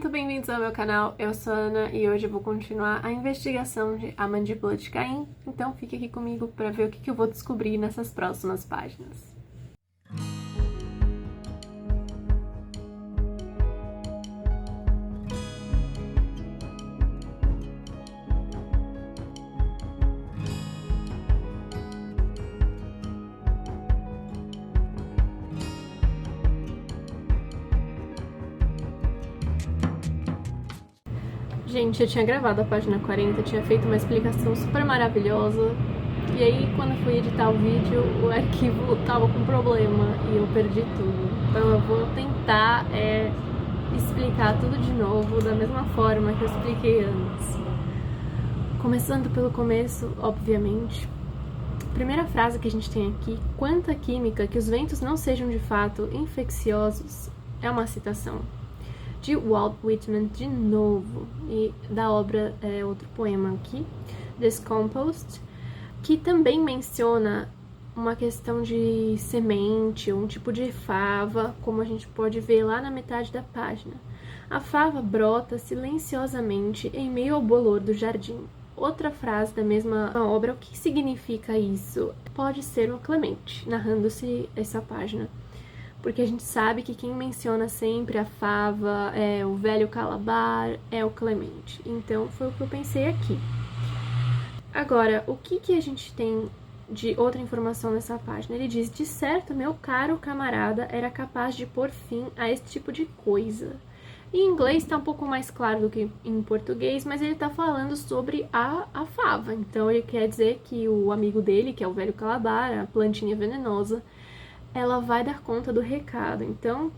muito bem-vindos ao meu canal, eu sou a Ana e hoje eu vou continuar a investigação de A Mandíbula de Caim, então fique aqui comigo para ver o que eu vou descobrir nessas próximas páginas. Gente, eu tinha gravado a página 40, tinha feito uma explicação super maravilhosa, e aí quando eu fui editar o vídeo, o arquivo tava com problema e eu perdi tudo. Então eu vou tentar explicar tudo de novo, da mesma forma que eu expliquei antes. Começando pelo começo, obviamente. Primeira frase que a gente tem aqui: quanta química, que os ventos não sejam de fato infecciosos, é uma citação de Walt Whitman de novo, e da obra outro poema aqui, Discomposed, que também menciona uma questão de semente, ou um tipo de fava, como a gente pode ver lá na metade da página. A fava brota silenciosamente em meio ao bolor do jardim. Outra frase da mesma obra, o que significa isso? Pode ser o Clemente, narrando-se essa página. Porque a gente sabe que quem menciona sempre a fava, o velho Calabar, é o Clemente. Então, foi o que eu pensei aqui. Agora, o que a gente tem de outra informação nessa página? Ele diz: de certo, meu caro camarada era capaz de pôr fim a esse tipo de coisa. Em inglês está um pouco mais claro do que em português, mas ele está falando sobre a fava. Então, ele quer dizer que o amigo dele, que é o velho Calabar, a plantinha venenosa, ela vai dar conta do recado. Então,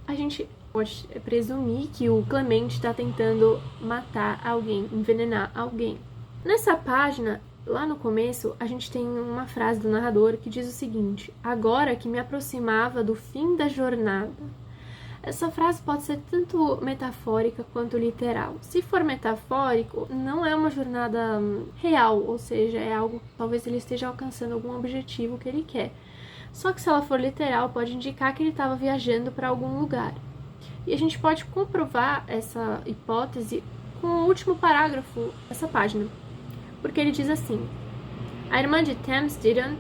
a gente pode presumir que o Clemente está tentando matar alguém, envenenar alguém. Nessa página, lá no começo, a gente tem uma frase do narrador que diz o seguinte: agora que me aproximava do fim da jornada. Essa frase pode ser tanto metafórica quanto literal. Se for metafórico, não é uma jornada real, ou seja, é algo que talvez ele esteja alcançando algum objetivo que ele quer. Só que se ela for literal, pode indicar que ele estava viajando para algum lugar. E a gente pode comprovar essa hipótese com o último parágrafo dessa página. Porque ele diz assim: a irmã de Thames Ditton,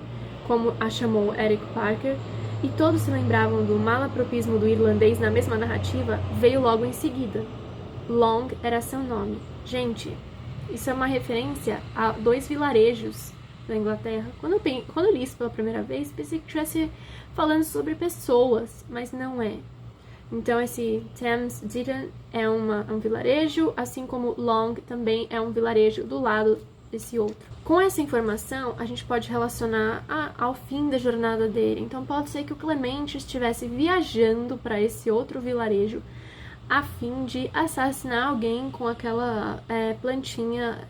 como a chamou Eric Parker, e todos se lembravam do malapropismo do irlandês na mesma narrativa, veio logo em seguida. Long era seu nome. Gente, isso é uma referência a 2 vilarejos da Inglaterra. Quando eu li isso pela primeira vez, pensei que estivesse falando sobre pessoas, mas não é. Então esse Thames Ditton é um vilarejo, assim como Long também é um vilarejo do lado desse outro. Com essa informação, a gente pode relacionar ao fim da jornada dele. Então pode ser que o Clemente estivesse viajando para esse outro vilarejo a fim de assassinar alguém com aquela plantinha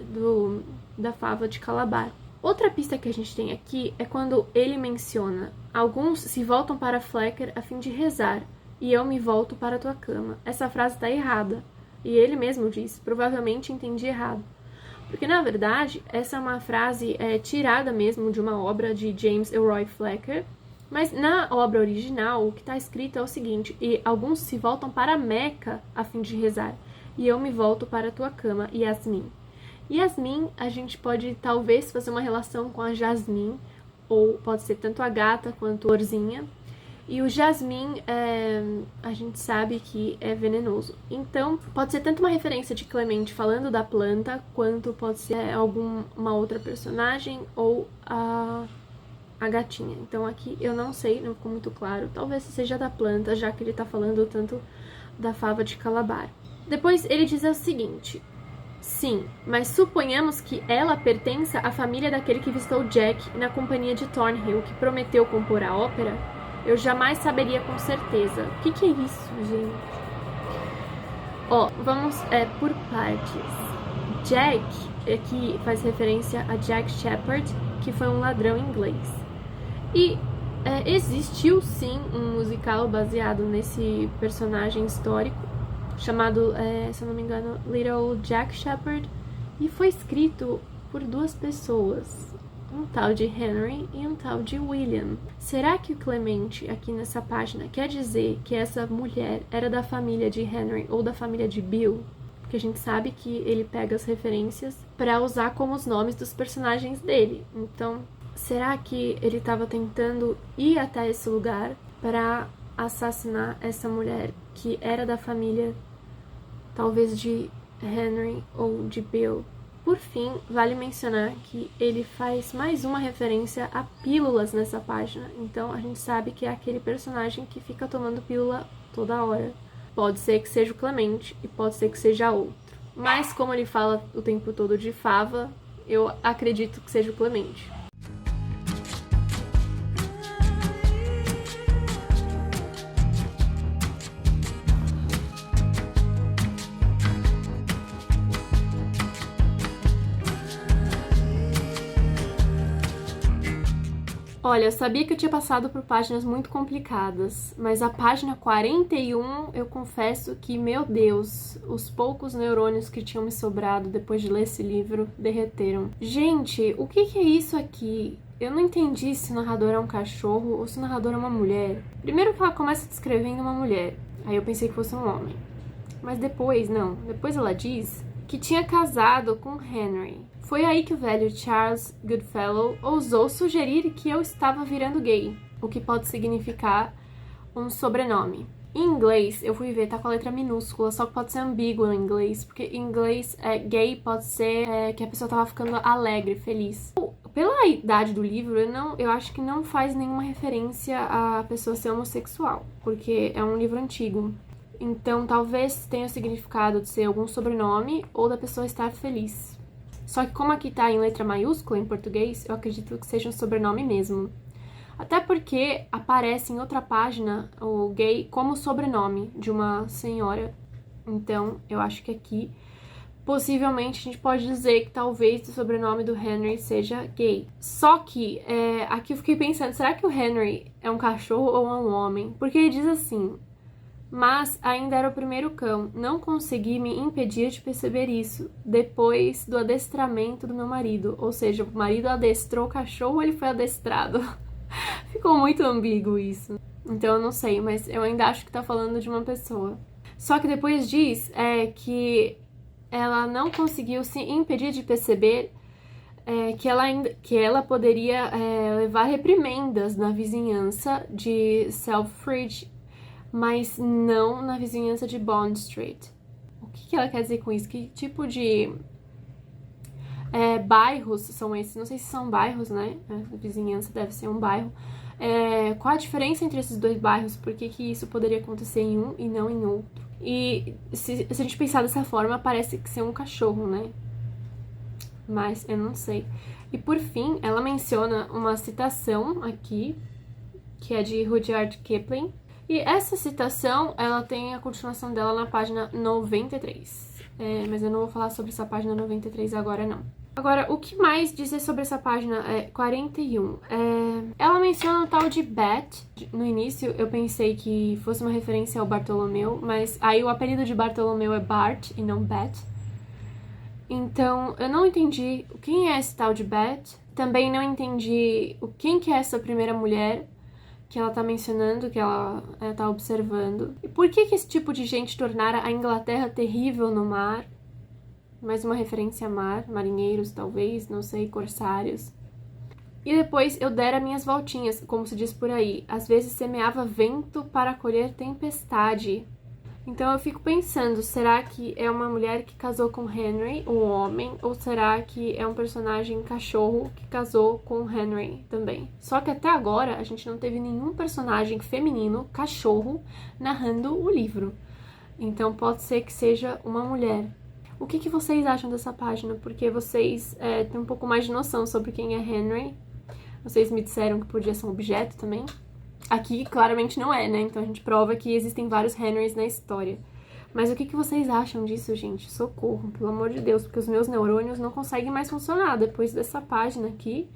da fava de Calabar. Outra pista que a gente tem aqui é quando ele menciona: alguns se voltam para Flecker a fim de rezar, e eu me volto para a tua cama. Essa frase está errada. E ele mesmo diz: provavelmente entendi errado. Porque, na verdade, essa é uma frase tirada mesmo de uma obra de James Elroy Flecker, mas na obra original o que está escrito é o seguinte: e alguns se voltam para Meca a fim de rezar, e eu me volto para a tua cama, Yasmin. Yasmin, a gente pode talvez fazer uma relação com a Jasmine, ou pode ser tanto a gata quanto a florzinha. E o jasmim, a gente sabe que é venenoso. Então, pode ser tanto uma referência de Clemente falando da planta, quanto pode ser alguma outra personagem ou a gatinha. Então, aqui eu não sei, não ficou muito claro. Talvez seja da planta, já que ele tá falando tanto da fava de Calabar. Depois, ele diz o seguinte: sim, mas suponhamos que ela pertença à família daquele que vistou Jack na companhia de Thornhill, que prometeu compor a ópera. Eu jamais saberia com certeza. O que é isso, gente? Vamos por partes. Jack, aqui faz referência a Jack Sheppard, que foi um ladrão inglês. E existiu sim um musical baseado nesse personagem histórico, chamado, se eu não me engano, Little Jack Sheppard, e foi escrito por 2 pessoas. um tal de Henry e um tal de William. Será que o Clemente, aqui nessa página, quer dizer que essa mulher era da família de Henry ou da família de Bill? Porque a gente sabe que ele pega as referências para usar como os nomes dos personagens dele. Então, será que ele estava tentando ir até esse lugar para assassinar essa mulher que era da família, talvez de Henry ou de Bill? Por fim, vale mencionar que ele faz mais uma referência a pílulas nessa página. Então, a gente sabe que é aquele personagem que fica tomando pílula toda hora. Pode ser que seja o Clemente e pode ser que seja outro. Mas como ele fala o tempo todo de fava, eu acredito que seja o Clemente. Olha, eu sabia que eu tinha passado por páginas muito complicadas, mas a página 41, eu confesso que, meu Deus, os poucos neurônios que tinham me sobrado depois de ler esse livro derreteram. Gente, o que é isso aqui? Eu não entendi se o narrador é um cachorro ou se o narrador é uma mulher. Primeiro que ela começa descrevendo uma mulher, aí eu pensei que fosse um homem. Mas depois ela diz que tinha casado com Henry. Foi aí que o velho Charles Goodfellow ousou sugerir que eu estava virando gay, o que pode significar um sobrenome. Em inglês, eu fui ver, tá com a letra minúscula, só que pode ser ambíguo em inglês, porque em inglês, gay pode ser que a pessoa tava ficando alegre, feliz. Pela idade do livro, eu acho que não faz nenhuma referência a pessoa ser homossexual, porque é um livro antigo. Então, talvez tenha o significado de ser algum sobrenome ou da pessoa estar feliz. Só que como aqui tá em letra maiúscula em português, eu acredito que seja um sobrenome mesmo. Até porque aparece em outra página o gay como sobrenome de uma senhora. Então, eu acho que aqui, possivelmente, a gente pode dizer que talvez o sobrenome do Henry seja gay. Só que, aqui eu fiquei pensando, será que o Henry é um cachorro ou é um homem? Porque ele diz assim: mas ainda era o primeiro cão, não consegui me impedir de perceber isso, depois do adestramento do meu marido. Ou seja, o marido adestrou o cachorro ou ele foi adestrado? Ficou muito ambíguo isso. Então eu não sei, mas eu ainda acho que tá falando de uma pessoa. Só que depois diz que ela não conseguiu se impedir de perceber que ela poderia levar reprimendas na vizinhança de Selfridge, mas não na vizinhança de Bond Street. O que ela quer dizer com isso? Que tipo de bairros são esses? Não sei se são bairros, né? A vizinhança deve ser um bairro. Qual a diferença entre esses dois bairros? Por que isso poderia acontecer em um e não em outro? E se a gente pensar dessa forma, parece que ser um cachorro, né? Mas eu não sei. E por fim, ela menciona uma citação aqui, que é de Rudyard Kipling. E essa citação, ela tem a continuação dela na página 93. Mas eu não vou falar sobre essa página 93 agora, não. Agora, o que mais dizer sobre essa página 41? Ela menciona o tal de Bet. No início, eu pensei que fosse uma referência ao Bartolomeu, mas aí o apelido de Bartolomeu é Bart e não Bet. Então, eu não entendi quem é esse tal de Bet. Também não entendi quem que é essa primeira mulher que ela tá mencionando, que ela tá observando. E por que esse tipo de gente tornara a Inglaterra terrível no mar? Mais uma referência a mar, marinheiros talvez, não sei, corsários. E depois eu dera minhas voltinhas, como se diz por aí. Às vezes semeava vento para colher tempestade. Então eu fico pensando, será que é uma mulher que casou com Henry, um homem, ou será que é um personagem cachorro que casou com Henry também? Só que até agora a gente não teve nenhum personagem feminino, cachorro, narrando o livro. Então pode ser que seja uma mulher. O que vocês acham dessa página? Porque vocês têm um pouco mais de noção sobre quem é Henry. Vocês me disseram que podia ser um objeto também. Aqui, claramente, não é, né? Então a gente prova que existem vários Henrys na história. Mas o que vocês acham disso, gente? Socorro, pelo amor de Deus, porque os meus neurônios não conseguem mais funcionar depois dessa página aqui.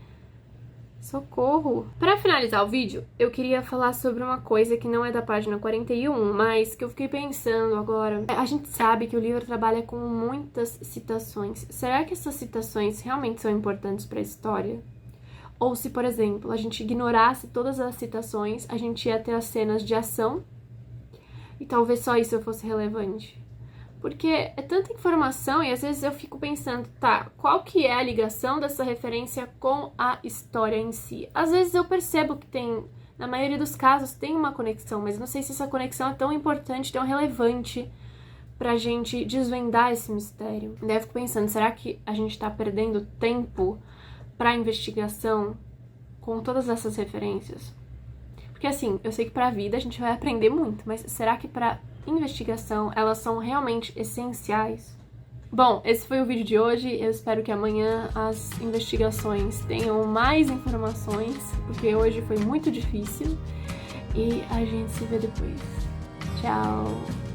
Socorro! Para finalizar o vídeo, eu queria falar sobre uma coisa que não é da página 41, mas que eu fiquei pensando agora. A gente sabe que o livro trabalha com muitas citações. Será que essas citações realmente são importantes para a história? Ou se, por exemplo, a gente ignorasse todas as citações, a gente ia ter as cenas de ação e talvez só isso fosse relevante. Porque é tanta informação e às vezes eu fico pensando, tá, qual que é a ligação dessa referência com a história em si? Às vezes eu percebo que tem, na maioria dos casos, tem uma conexão, mas não sei se essa conexão é tão importante, tão relevante pra gente desvendar esse mistério. Daí eu fico pensando, será que a gente tá perdendo tempo pra investigação com todas essas referências? Porque assim, eu sei que pra vida a gente vai aprender muito, mas será que pra investigação elas são realmente essenciais? Bom, esse foi o vídeo de hoje. Eu espero que amanhã as investigações tenham mais informações, porque hoje foi muito difícil. E a gente se vê depois. Tchau!